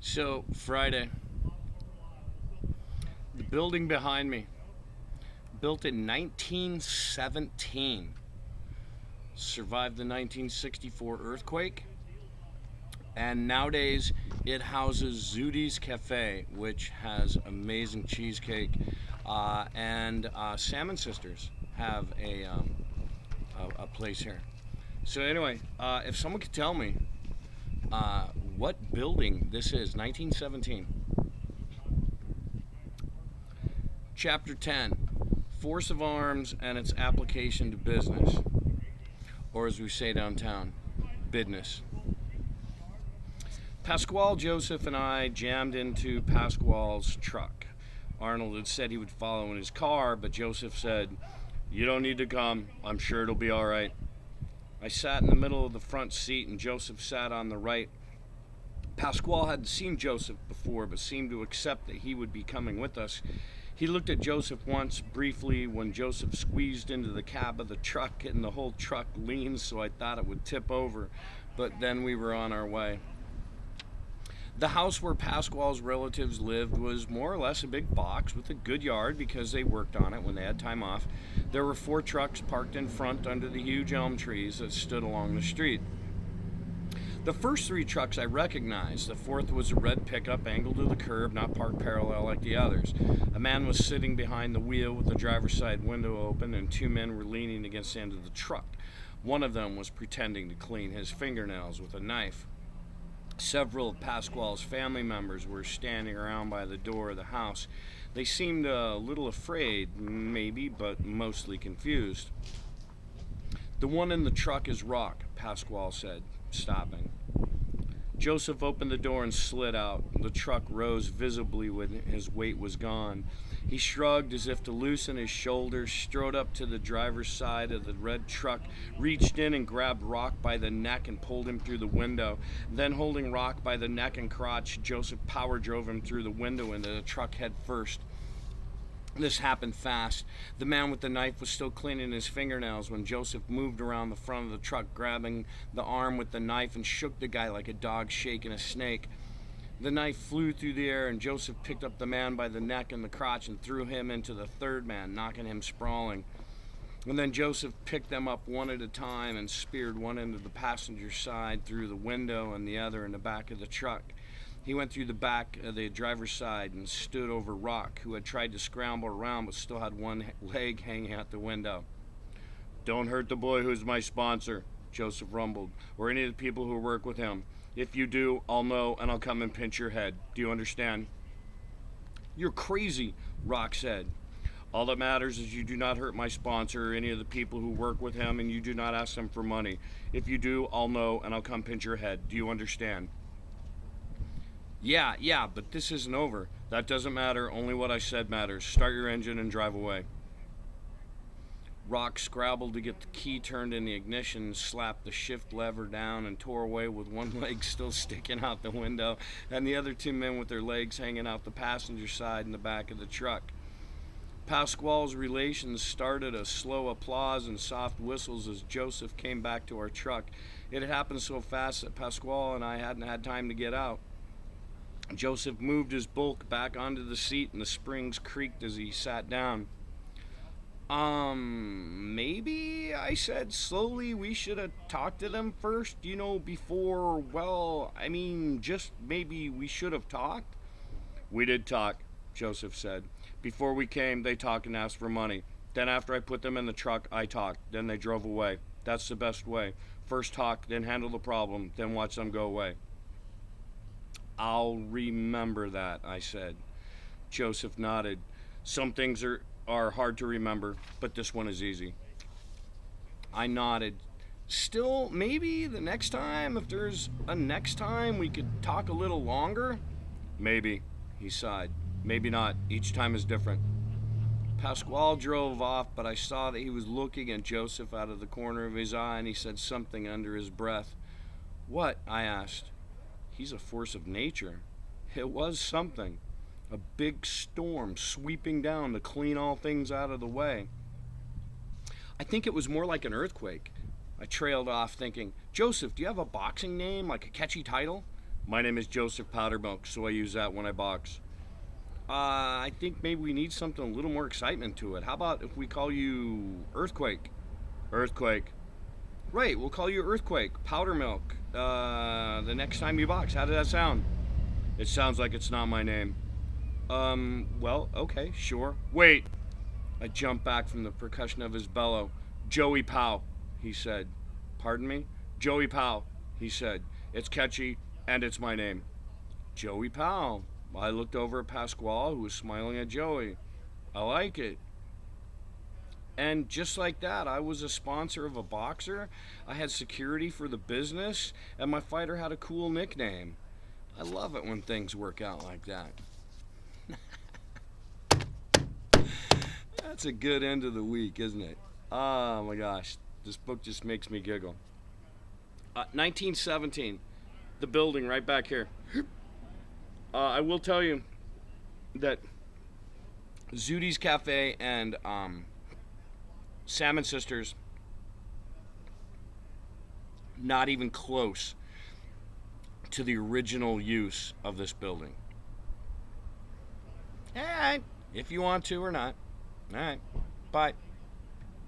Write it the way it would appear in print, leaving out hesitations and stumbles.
So, Friday, the building behind me, built in 1917, survived the 1964 earthquake, and nowadays it houses Zudi's Cafe, which has amazing cheesecake, and Salmon Sisters have a place here. So, anyway, if someone could tell me what building this is, 1917. Chapter 10, Force of Arms and its application to business, or as we say downtown, business. Pasquale, Joseph, and I jammed into Pasquale's truck. Arnold had said he would follow in his car, but Joseph said, "You don't need to come. I'm sure it'll be all right." I sat in the middle of the front seat, and Joseph sat on the right. Pasquale hadn't seen Joseph before, but seemed to accept that he would be coming with us. He looked at Joseph once briefly when Joseph squeezed into the cab of the truck, and the whole truck leaned so I thought it would tip over, but then we were on our way. The house where Pasquale's relatives lived was more or less a big box with a good yard because they worked on it when they had time off. There were 4 trucks parked in front under the huge elm trees that stood along the street. The first 3 trucks I recognized. The fourth was a red pickup angled to the curb, not parked parallel like the others. A man was sitting behind the wheel with the driver's side window open, and 2 men were leaning against the end of the truck. One of them was pretending to clean his fingernails with a knife. Several of Pasquale's family members were standing around by the door of the house. They seemed a little afraid, maybe, but mostly confused. "The one in the truck is Rock," Pasquale said, stopping. Joseph opened the door and slid out. The truck rose visibly when his weight was gone. He shrugged as if to loosen his shoulders, strode up to the driver's side of the red truck, reached in and grabbed Rock by the neck and pulled him through the window. Then, holding Rock by the neck and crotch, Joseph power drove him through the window into the truck head first. This happened fast. The man with the knife was still cleaning his fingernails when Joseph moved around the front of the truck, grabbing the arm with the knife, and shook the guy like a dog shaking a snake. The knife flew through the air, and Joseph picked up the man by the neck and the crotch and threw him into the third man, knocking him sprawling. And then Joseph picked them up one at a time and speared one into the passenger side through the window and the other in the back of the truck. He went through the back of the driver's side and stood over Rock, who had tried to scramble around but still had one leg hanging out the window. "Don't hurt the boy who's my sponsor," Joseph rumbled, "or any of the people who work with him. If you do, I'll know and I'll come and pinch your head. Do you understand?" "You're crazy," Rock said. "All that matters is you do not hurt my sponsor or any of the people who work with him, and you do not ask them for money. If you do, I'll know and I'll come pinch your head. Do you understand?" Yeah, but this isn't over." "That doesn't matter. Only what I said matters. Start your engine and drive away." Rock scrabbled to get the key turned in the ignition, slapped the shift lever down, and tore away with one leg still sticking out the window, and the other 2 men with their legs hanging out the passenger side and the back of the truck. Pasquale's relations started a slow applause and soft whistles as Joseph came back to our truck. It had happened so fast that Pasquale and I hadn't had time to get out. Joseph moved his bulk back onto the seat, and the springs creaked as he sat down. Maybe," I said slowly, "we should have talked to them first, before, just maybe we should have talked." "We did talk," Joseph said. "Before we came, they talked and asked for money. Then after I put them in the truck, I talked. Then they drove away. That's the best way. First talk, then handle the problem, then watch them go away." "I'll remember that," I said. Joseph nodded. "Some things are hard to remember, but this one is easy." I nodded. "Still, maybe the next time, if there's a next time, we could talk a little longer?" "Maybe," he sighed. "Maybe not. Each time is different." Pasquale drove off, but I saw that he was looking at Joseph out of the corner of his eye, and he said something under his breath. "What?" I asked. "He's a force of nature." It was something. A big storm sweeping down to clean all things out of the way. "I think it was more like an earthquake." I trailed off thinking, "Joseph, do you have a boxing name, like a catchy title?" My name is Joseph Powdermilk, so I use that when I box. I think maybe we need something a little more excitement to it. How about if we call you Earthquake? Earthquake. Right, we'll call you Earthquake, Powdermilk. The next time you box. How does that sound? It sounds like it's not my name. Well, okay, sure. Wait! I jumped back from the percussion of his bellow. Joey Pow, he said. Pardon me? Joey Pow, he said. It's catchy, and it's my name. Joey Pow. I looked over at Pasquale, who was smiling at Joey. I like it. And just like that, I was a sponsor of a boxer, I had security for the business, and my fighter had a cool nickname. I love it when things work out like that. That's a good end of the week, isn't it? Oh my gosh, this book just makes me giggle. 1917, the building right back here. I will tell you that Zudi's Cafe and Salmon Sisters, not even close to the original use of this building. Alright, if you want to or not. Alright, bye.